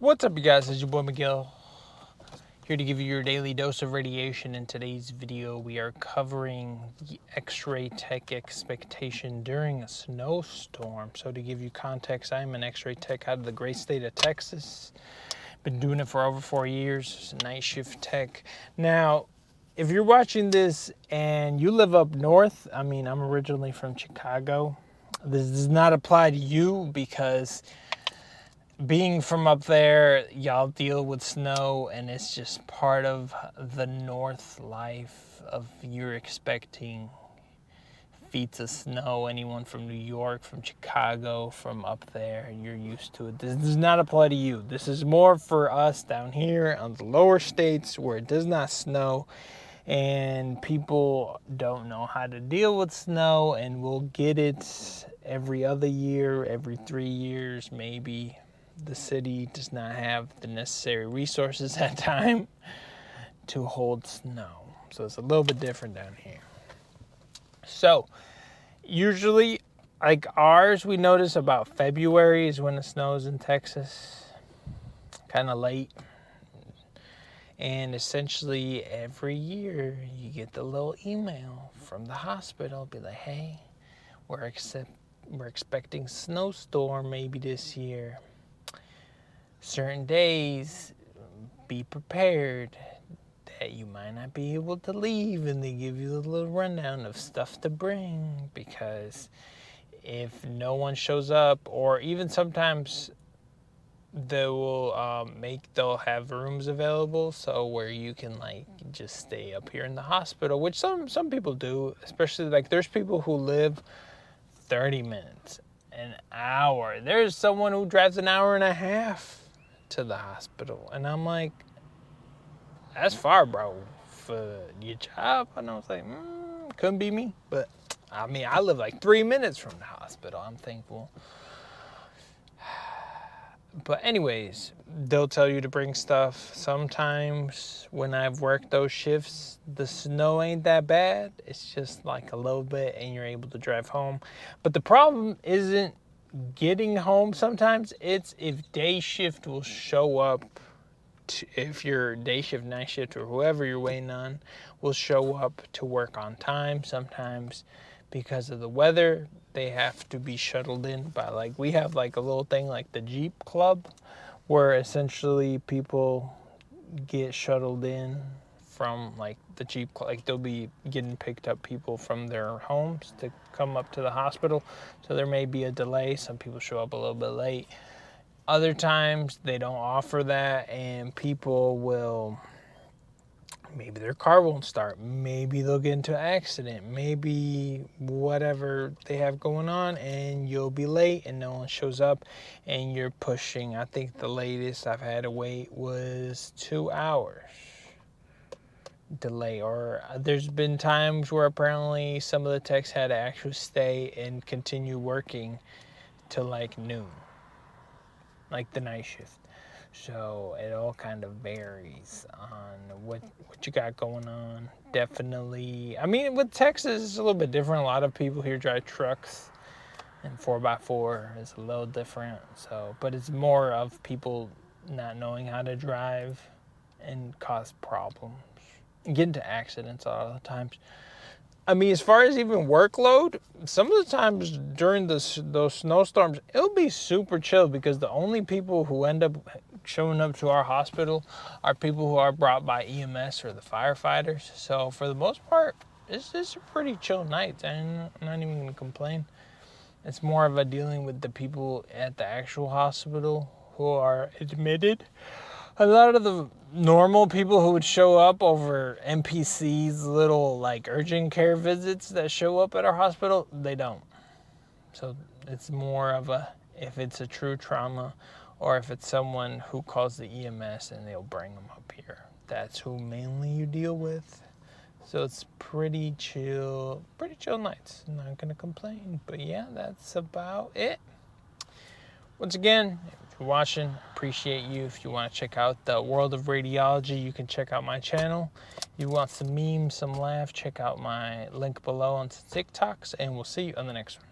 What's up, you guys? It's your boy Miguel, here to give you your daily dose of radiation. In today's video, we are covering the X-ray tech expectation during a snowstorm. So to give you context, I'm an X-ray tech out of the great state of Texas. Been doing it for over 4 years. It's a night shift tech. Now, if you're watching this and you live up north, I'm originally from Chicago. This does not apply to you because being from up there, y'all deal with snow, and it's just part of the north life of you're expecting feet of snow. Anyone from New York, from Chicago, from up there, you're used to it. This does not apply to you. This is more for us down here on the lower states where it does not snow and people don't know how to deal with snow, and we'll get it every other year, every 3 years maybe. The city does not have the necessary resources at time to hold snow. So it's a little bit different down here. So usually, like ours, we notice about February is when it snows in Texas, kind of late. And essentially every year you get the little email from the hospital, be like, hey, we're expecting snowstorm maybe this year. Certain days, be prepared that you might not be able to leave, and they give you a little rundown of stuff to bring, because if no one shows up, or even sometimes they'll have rooms available, so where you can like just stay up here in the hospital, which some people do, especially like there's people who live 30 minutes, an hour. There's someone who drives an hour and a half to the hospital, and I'm like, that's far, bro, for your job. And I was like, couldn't be me. But I live like 3 minutes from the hospital. I'm thankful. But anyways, they'll tell you to bring stuff. Sometimes when I've worked those shifts, the snow ain't that bad. It's just like a little bit and you're able to drive home. But the problem isn't getting home sometimes. It's if day shift will show up. If your day shift, night shift, or whoever you're waiting on will show up to work on time. Sometimes because of the weather, they have to be shuttled in by, like, we have like a little thing like the Jeep Club, where essentially people get shuttled in from like the Jeep Club. Like they'll be getting picked up people from their homes to come up to the hospital. So there may be a delay. Some people show up a little bit late. Other times they don't offer that, and people will, maybe their car won't start, maybe they'll get into an accident, maybe whatever they have going on, and you'll be late and no one shows up, and you're pushing. I think the latest I've had to wait was 2 hours delay, or there's been times where apparently some of the techs had to actually stay and continue working till like noon, like the night shift. So it all kind of varies on what you got going on. Definitely, with Texas, it's a little bit different. A lot of people here drive trucks, and 4x4 is a little different. So, but it's more of people not knowing how to drive and cause problems, get into accidents a lot of the times. As far as even workload, some of the times during those snowstorms, it'll be super chill, because the only people who end up showing up to our hospital are people who are brought by EMS or the firefighters. So for the most part, it's just a pretty chill night. I'm not even going to complain. It's more of a dealing with the people at the actual hospital who are admitted. A lot of the normal people who would show up over NPC's little like urgent care visits that show up at our hospital, they don't. So it's more of a, if it's a true trauma, or if it's someone who calls the EMS and they'll bring them up here. That's who mainly you deal with. So it's pretty chill nights. I'm not gonna complain, but yeah, that's about it. Once again, if you're watching, appreciate you. If you want to check out the world of radiology, you can check out my channel. If you want some memes, some laugh, check out my link below on TikToks, and we'll see you on the next one.